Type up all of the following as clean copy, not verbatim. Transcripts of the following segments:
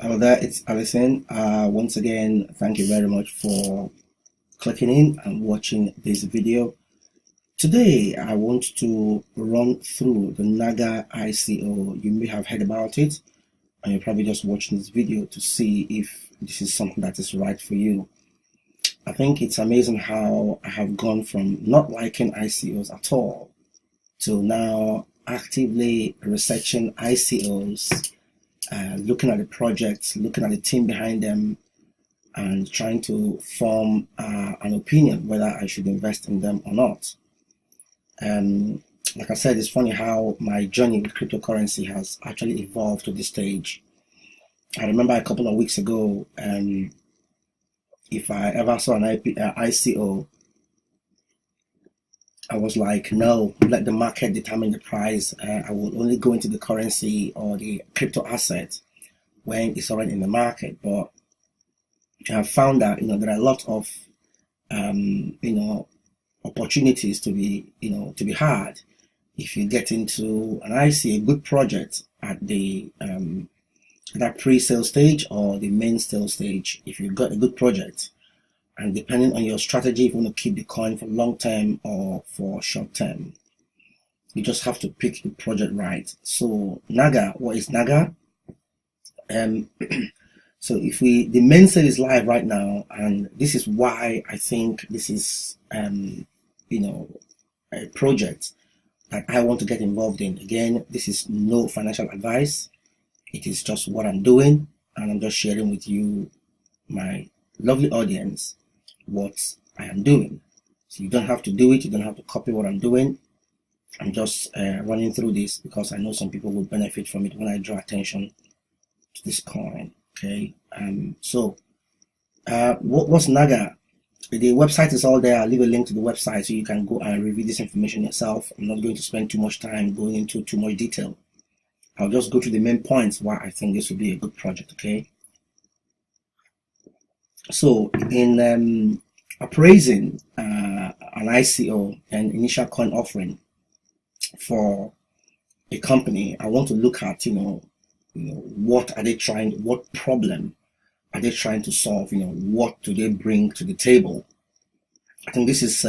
Hello there, it's Alison. Once again, thank you very much for clicking in and watching this video. Today, I want to run through the Naga ICO. You may have heard about it, and you're probably just watching this video to see if this is something that is right for you. I think it's amazing how I have gone from not liking ICOs at all to now actively researching ICOs, looking at the projects, looking at the team behind them, and trying to form an opinion whether I should invest in them or not. Like I said, it's funny how my journey with cryptocurrency has actually evolved to this stage. I remember a couple of weeks ago, if I ever saw an ICO, I was like, no, let the market determine the price. I will only go into the currency or the crypto asset when it's already in the market. But I found that there are a lot of opportunities to be had if you get into and I see a good project at the that pre-sale stage or the main sale stage. If you've got a good project, and depending on your strategy, if you want to keep the coin for long term or for short term, you just have to pick the project right. So Naga, what is Naga? So the main sale is live right now, and this is why I think this is a project that I want to get involved in. Again, this is no financial advice. It is just what I'm doing, and I'm just sharing with you, my lovely audience, what I am doing. So you don't have to do it. You don't have to copy what I'm doing. I'm just running through this because I know some people will benefit from it when I draw attention to this coin. Okay. What's Naga? The website is all there. I'll leave a link to the website so you can go and review this information yourself. I'm not going to spend too much time going into too much detail. I'll just go to the main points why I think this will be a good project. Okay. So in appraising an ICO, an initial coin offering for a company, I want to look at what are they trying, what problem are they trying to solve, what do they bring to the table. I think this is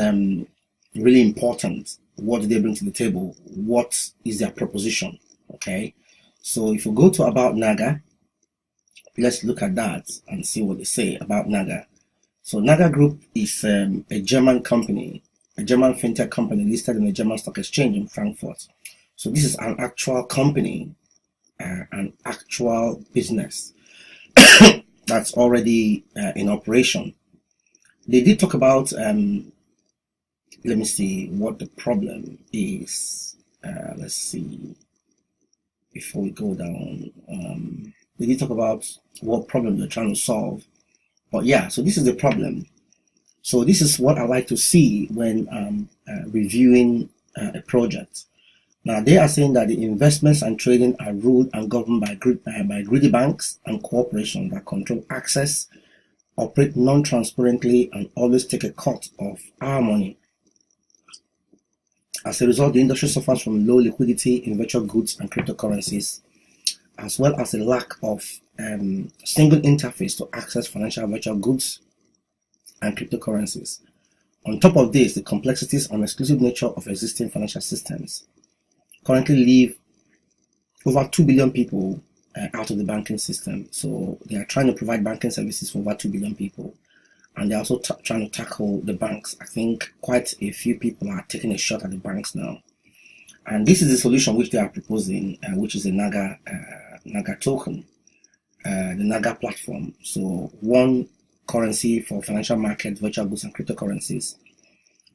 really important. What do they bring to the table? What is their proposition? Okay, so if you go to About Naga, let's look at that and see what they say about Naga. So Naga Group is a German company, a German fintech company listed in the German stock exchange in Frankfurt. So this is an actual company, an actual business that's already in operation. They did talk about, let me see what the problem is. Let's see, before we go down. They did talk about what problem they're trying to solve. But yeah, so this is the problem. So this is what I like to see when reviewing a project. Now, they are saying that the investments and trading are ruled and governed by greedy banks and corporations that control access, operate non-transparently, and always take a cut of our money. As a result, the industry suffers from low liquidity in virtual goods and cryptocurrencies, as well as a lack of single interface to access financial virtual goods and cryptocurrencies. On top of this, the complexities and exclusive nature of existing financial systems currently leave over 2 billion people out of the banking system. So they are trying to provide banking services for over 2 billion people. And they're also trying to tackle the banks. I think quite a few people are taking a shot at the banks now. And this is the solution which they are proposing, which is the Naga token, the Naga platform. So one currency for financial markets, virtual goods, and cryptocurrencies.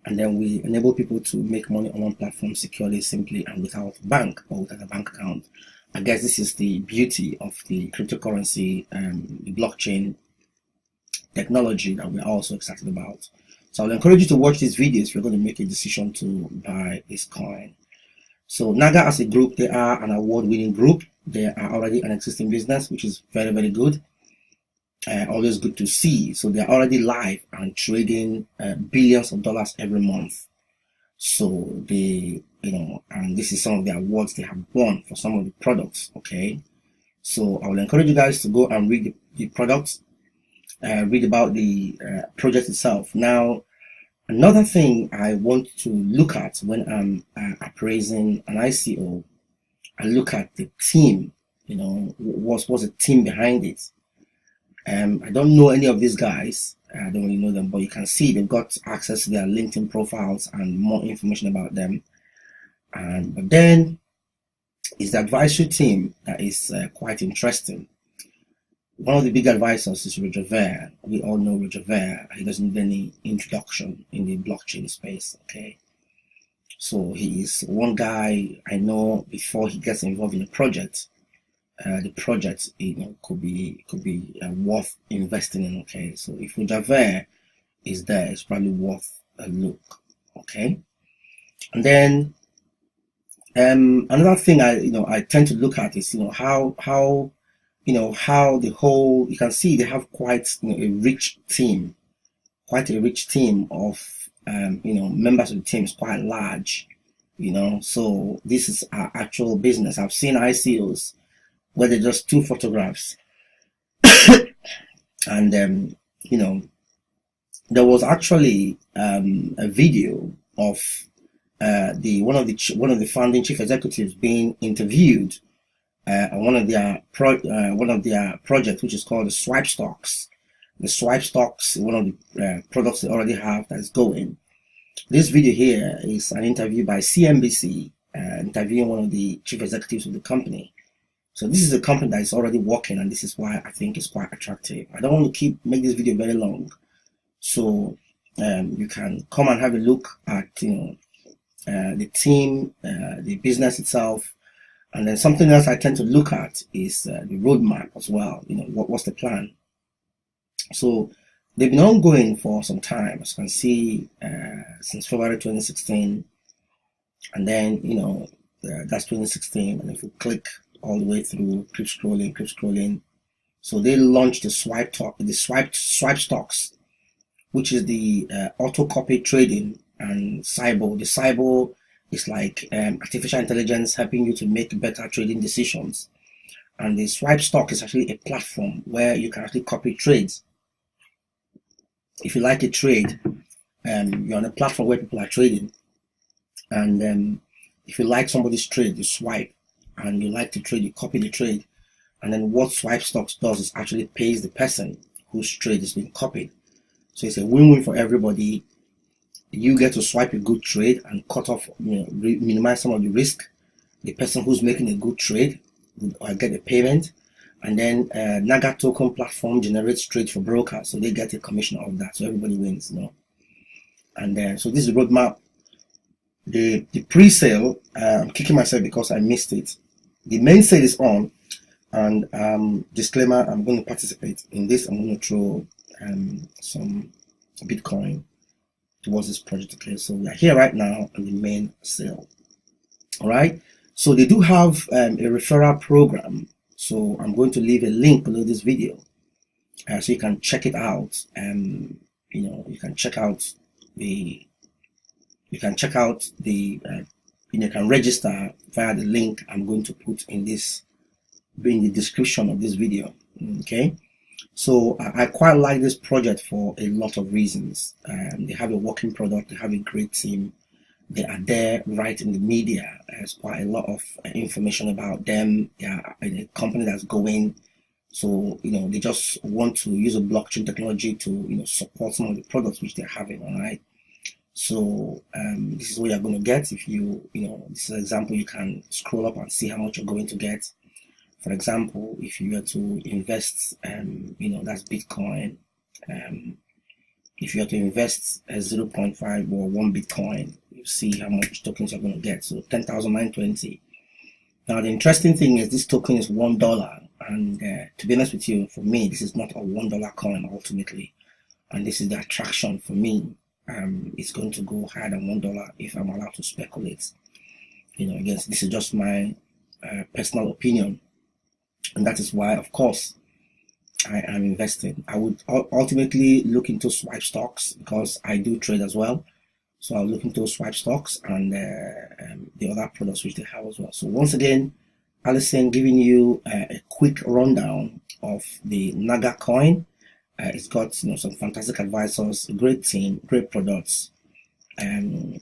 And then we enable people to make money on one platform securely, simply, and without a bank or without a bank account. I guess this is the beauty of the cryptocurrency and the blockchain technology that we're also excited about. So I'll encourage you to watch these videos if you're going to make a decision to buy this coin. So Naga as a group, they are an award-winning group. They are already an existing business, which is very, very good. Always good to see. So they're already live and trading billions of dollars every month. So they, and this is some of the awards they have won for some of the products. Okay. So I will encourage you guys to go and read the product, read about the project itself. Now, another thing I want to look at when I'm appraising an ICO, I look at the team. What's the team behind it? I don't know any of these guys. I don't really know them, but you can see they've got access to their LinkedIn profiles and more information about them. But then is the advisory team that is quite interesting. One of the big advisors is Roger Ver. We all know Roger Ver. He doesn't need any introduction in the blockchain space. Okay, so he is one guy I know. Before he gets involved in a project, the project could be worth investing in. Okay, so if Roger Ver is there, it's probably worth a look. Okay, and then another thing I tend to look at is how the whole, you can see they have quite a rich team, of members of the team is quite large, so this is our actual business. I've seen ICOs where they're just two photographs and there was actually a video of one of the founding chief executives being interviewed on one of their projects, which is called the Swipe Stocks. The Swipe Stocks, one of the products they already have that is going. This video here is an interview by CNBC, interviewing one of the chief executives of the company. So this is a company that is already working, and this is why I think it's quite attractive. I don't want to make this video very long, so you can come and have a look at the team, the business itself. And then something else I tend to look at is the roadmap as well. What's the plan? So they've been ongoing for some time, as you can see, since February 2016. And then, that's 2016. And if you click all the way through, keep scrolling. So they launched the Swipe Stocks, which is the auto copy trading and Cyber. The Cyber is like artificial intelligence helping you to make better trading decisions. And the Swipe Stock is actually a platform where you can actually copy trades. If you like a trade, you're on a platform where people are trading. And if you like somebody's trade, you swipe. And you like to trade, you copy the trade. And then what Swipe Stocks does is actually pays the person whose trade is being copied. So it's a win-win for everybody. You get to swipe a good trade and cut off, minimize some of the risk. The person who's making a good trade will get a payment, and then Naga token platform generates trades for brokers, so they get a commission of that. So everybody wins, And so this is the roadmap. The pre-sale, I'm kicking myself because I missed it. The main sale is on, and disclaimer: I'm going to participate in this. I'm going to throw some Bitcoin towards this project. Okay, so we are here right now on the main sale. All right, so they do have a referral program, so I'm going to leave a link below this video so you can check it out. You can check out the you can register via the link I'm going to put in the description of this video. Okay, so I quite like this project for a lot of reasons. They have a working product, they have a great team, they are there right in the media. There's quite a lot of information about them. They are a company that's going, so they just want to use a blockchain technology to support some of the products which they're having. All right, so this is what you're going to get. If this is an example, you can scroll up and see how much you're going to get. For example, if you were to invest, that's Bitcoin. If you were to invest 0.5 or 1 Bitcoin, you see how much tokens you're going to get. So 10,920. Now, the interesting thing is this token is $1. And to be honest with you, for me, this is not a $1 coin ultimately. And this is the attraction for me. It's going to go higher than $1 if I'm allowed to speculate. Again, this is just my personal opinion. And that is why, of course, I am investing. I would ultimately look into Swipe Stocks because I do trade as well. So I'll look into Swipe Stocks and the other products which they have as well. So once again, Alison giving you a quick rundown of the Naga coin. It's got some fantastic advisors, a great team, great products, and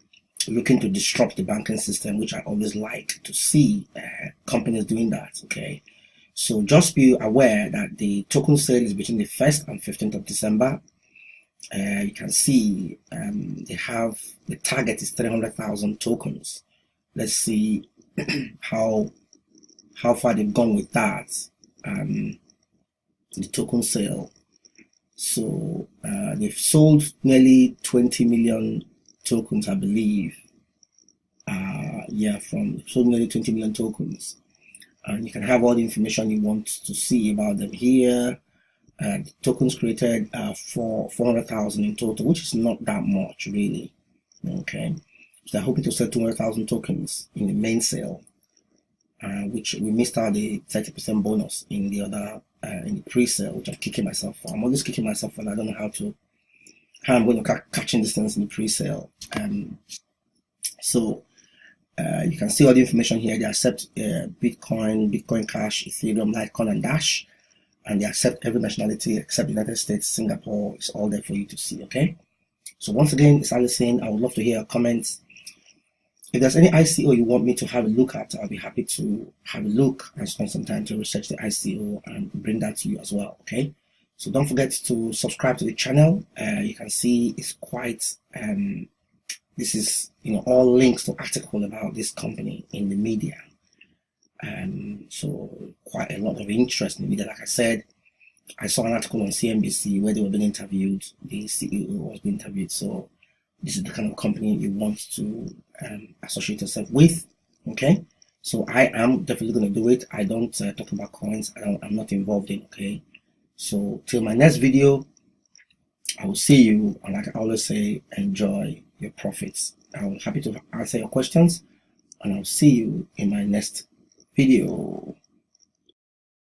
looking to disrupt the banking system, which I always like to see companies doing that. Okay, so just be aware that the token sale is between the 1st and 15th of December. You can see they have the target is 300,000 tokens. Let's see how far they've gone with that. The token sale. So they've sold nearly 20 million tokens, I believe. Sold nearly 20 million tokens. And you can have all the information you want to see about them here. The tokens created for 400,000 in total, which is not that much really. Okay, so they're hoping to sell 200,000 tokens in the main sale, which we missed out the 30% bonus in the other in the pre-sale, which I'm kicking myself for. I'm always kicking myself for. I don't know how I'm going to catching this things in the pre-sale. So you can see all the information here. They accept Bitcoin Cash, Ethereum, Litecoin, and Dash. And they accept every nationality except the United States, Singapore. It's all there for you to see, okay? So once again, it's Alison. I would love to hear your comments. If there's any ICO you want me to have a look at, I'll be happy to have a look and spend some time to research the ICO and bring that to you as well, okay? So don't forget to subscribe to the channel. You can see it's quite, this is, all links to article about this company in the media. So quite a lot of interest in the media. Like I said, I saw an article on CNBC where they were being interviewed. The CEO was being interviewed. So this is the kind of company you want to associate yourself with. Okay, so I am definitely going to do it. I don't talk about coins. I'm not involved in. Okay, so till my next video, I will see you. And like I always say, enjoy your profits. I'm happy to answer your questions, and I'll see you in my next video.